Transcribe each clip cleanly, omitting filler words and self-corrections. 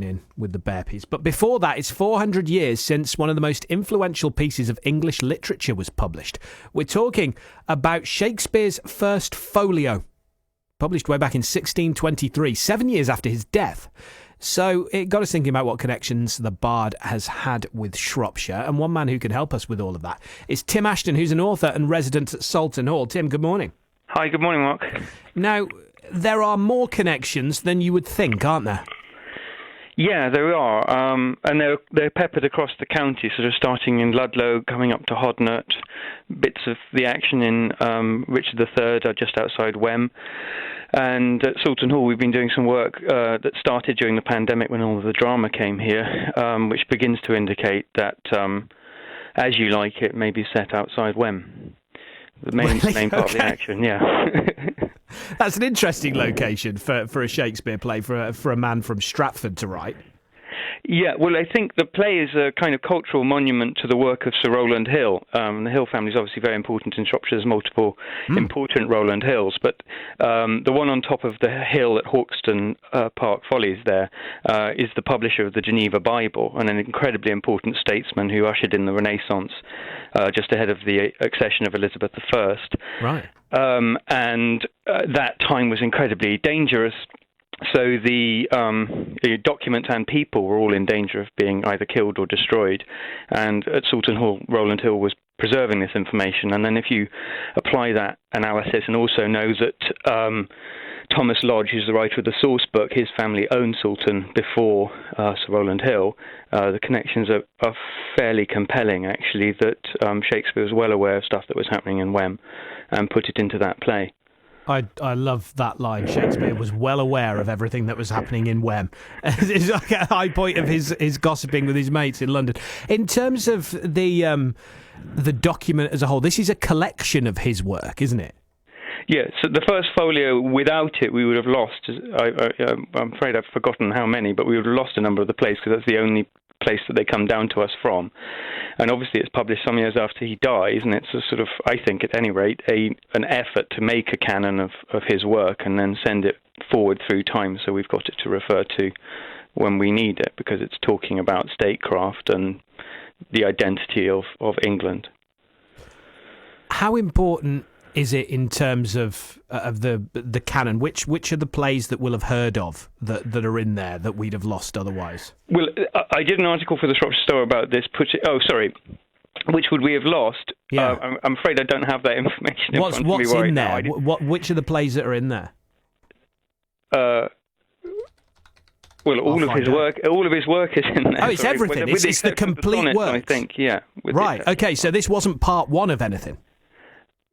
in with the bear piece. But before that, it's 400 years since one of the most influential pieces of English literature was published. We're talking about Shakespeare's First Folio, published way back in 1623, 7 years after his death. So it got us thinking about what connections the bard has had with Shropshire. And one man who can help us with all of that is Tim Ashton, who's an author and resident at Soulton Hall. Tim, good morning. Hi, good morning, Mark. Now, there are more connections than you would think, aren't there? Yeah, there are, and they're peppered across the county, sort of starting in Ludlow, coming up to Hodnet. Bits of the action in Richard III are just outside Wem. And at Soulton Hall, we've been doing some work that started during the pandemic when all of the drama came here, which begins to indicate that As You Like It may be set outside Wem. The main part of the action, yeah. That's an interesting location for a Shakespeare play, for a man from Stratford to write. Yeah, well, I think the play is a kind of cultural monument to the work of Sir Rowland Hill. The Hill family is obviously very important in Shropshire. There's multiple important Rowland Hills, but the one on top of the hill at Hawkston Park Follies there is the publisher of the Geneva Bible, and an incredibly important statesman who ushered in the Renaissance just ahead of the accession of Elizabeth I. Right. And that time was incredibly dangerous. So the documents and people were all in danger of being either killed or destroyed. And at Soulton Hall, Rowland Hill was preserving this information. And then if you apply that analysis and also know that Thomas Lodge, who's the writer of the source book, his family owned Soulton before Sir Rowland Hill, the connections are fairly compelling, actually, that Shakespeare was well aware of stuff that was happening in Wem and put it into that play. I love that line. Shakespeare was well aware of everything that was happening in Wem. It's like a high point of his gossiping with his mates in London. In terms of the document as a whole, this is a collection of his work, isn't it? Yeah, so the First Folio, without it, we would have lost, I'm afraid I've forgotten how many, but we would have lost a number of the plays because that's the only place that they come down to us from. And obviously it's published some years after he dies, and it's a sort of, I think at any rate, an effort to make a canon of his work and then send it forward through time, so we've got it to refer to when we need it, because it's talking about statecraft and the identity of England. How important is it in terms of the canon? Which are the plays that we'll have heard of that are in there that we'd have lost otherwise? Well, I did an article for the Shropshire Star about this. Which would we have lost? Yeah. I'm afraid I don't have that information in front of me what's right in now. there? Which are the plays that are in there? Well, all of his work is in there. Oh, it's everything. It's the complete work. I think, yeah. Right. Okay. So this wasn't part one of anything.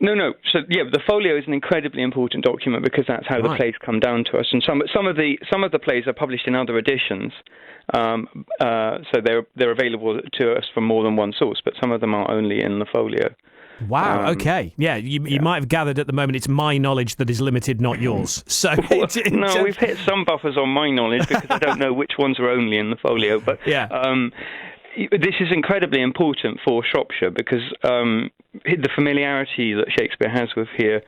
No. So yeah, the folio is an incredibly important document because that's how the plays come down to us. And some of the plays are published in other editions, so they're available to us from more than one source. But some of them are only in the folio. Wow. Okay. Yeah. You might have gathered at the moment it's my knowledge that is limited, not yours. So we've hit some buffers on my knowledge because I don't know which ones are only in the folio. But yeah. This is incredibly important for Shropshire because the familiarity that Shakespeare has with here,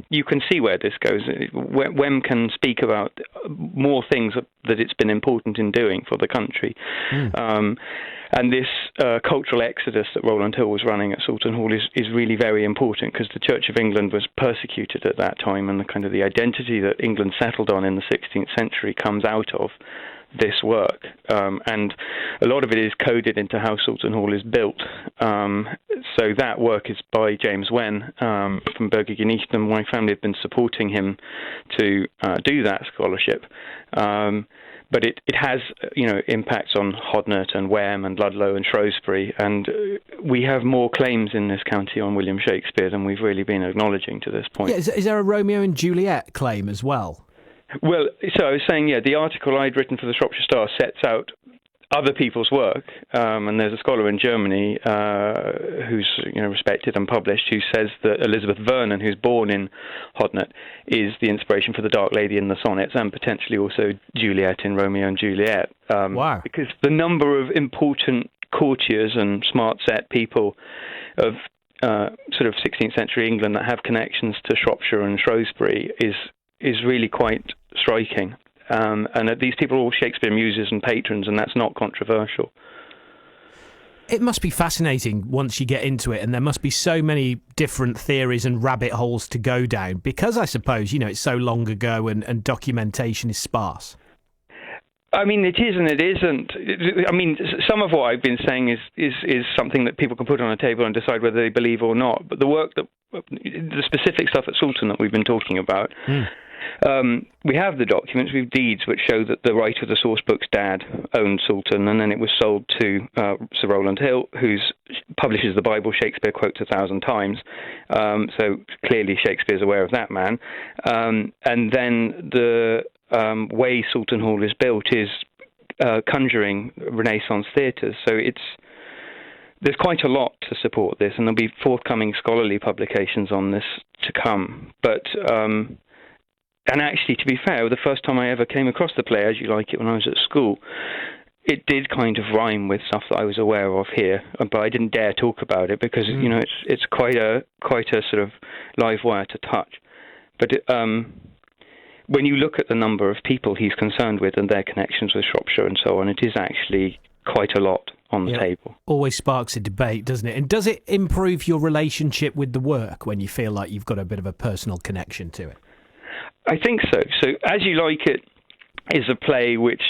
you can see where this goes. Wem can speak about more things that it's been important in doing for the country. And this cultural exodus that Rowland Hill was running at Soulton Hall is really very important because the Church of England was persecuted at that time, and the identity that England settled on in the 16th century comes out of this work, and a lot of it is coded into how Soulton Hall is built. So that work is by James Wen from Bergen East, and my family have been supporting him to do that scholarship. But it has impacts on Hodnet and Wem and Ludlow and Shrewsbury, and we have more claims in this county on William Shakespeare than we've really been acknowledging to this point. Yeah, is there a Romeo and Juliet claim as well? Well, so I was saying, the article I'd written for the Shropshire Star sets out other people's work, and there's a scholar in Germany who's respected and published, who says that Elizabeth Vernon, who's born in Hodnet, is the inspiration for the Dark Lady in the sonnets, and potentially also Juliet in Romeo and Juliet. Wow! Because the number of important courtiers and smart set people of sort of 16th century England that have connections to Shropshire and Shrewsbury is is really quite striking. And that these people are all Shakespeare muses and patrons, and that's not controversial. It must be fascinating once you get into it, and there must be so many different theories and rabbit holes to go down, because I suppose, it's so long ago and documentation is sparse. I mean, it is and it isn't. I mean, some of what I've been saying is something that people can put on a table and decide whether they believe or not. But the specific stuff at Soulton that we've been talking about, we have the documents, we have deeds which show that the writer of the source book's dad owned Soulton, and then it was sold to Sir Rowland Hill, who publishes the Bible Shakespeare quotes 1,000 times. So clearly Shakespeare's aware of that man. And then the way Soulton Hall is built is conjuring Renaissance theatres. So there's quite a lot to support this, and there'll be forthcoming scholarly publications on this to come. But and actually, to be fair, the first time I ever came across the play As You Like It when I was at school, it did kind of rhyme with stuff that I was aware of here, but I didn't dare talk about it because it's quite a sort of live wire to touch. But when you look at the number of people he's concerned with and their connections with Shropshire and so on, it is actually quite a lot on the table. Always sparks a debate, doesn't it? And does it improve your relationship with the work when you feel like you've got a bit of a personal connection to it? I think so. So As You Like It is a play which,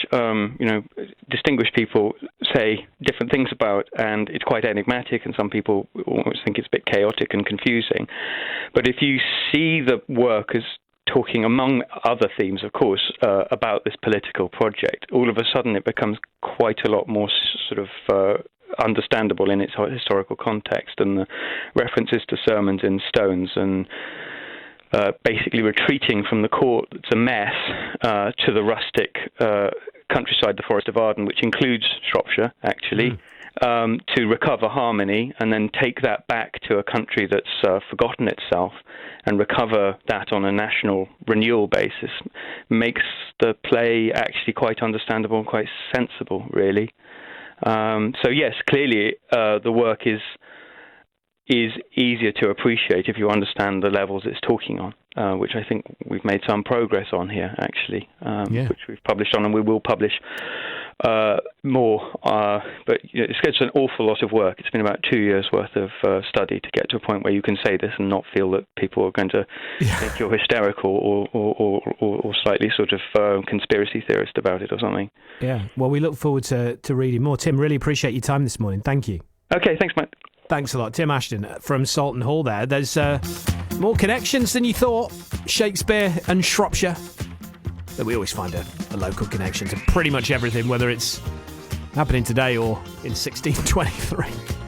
distinguished people say different things about, and it's quite enigmatic, and some people almost think it's a bit chaotic and confusing. But if you see the work as talking, among other themes, of course, about this political project, all of a sudden it becomes quite a lot more sort of understandable in its historical context, and the references to sermons in stones and basically retreating from the court that's a mess to the rustic countryside, the Forest of Arden, which includes Shropshire, actually, to recover harmony and then take that back to a country that's forgotten itself and recover that on a national renewal basis, makes the play actually quite understandable and quite sensible, really. So yes, clearly the work is easier to appreciate if you understand the levels it's talking on, which I think we've made some progress on here, actually, which we've published on, and we will publish more. But it's an awful lot of work. It's been about 2 years' worth of study to get to a point where you can say this and not feel that people are going to think you're hysterical or slightly sort of conspiracy theorist about it or something. Yeah, well, we look forward to reading more. Tim, really appreciate your time this morning. Thank you. Okay, thanks, Matt. Thanks a lot. Tim Ashton from Soulton Hall there. There's more connections than you thought. Shakespeare and Shropshire. But we always find a local connection to pretty much everything, whether it's happening today or in 1623.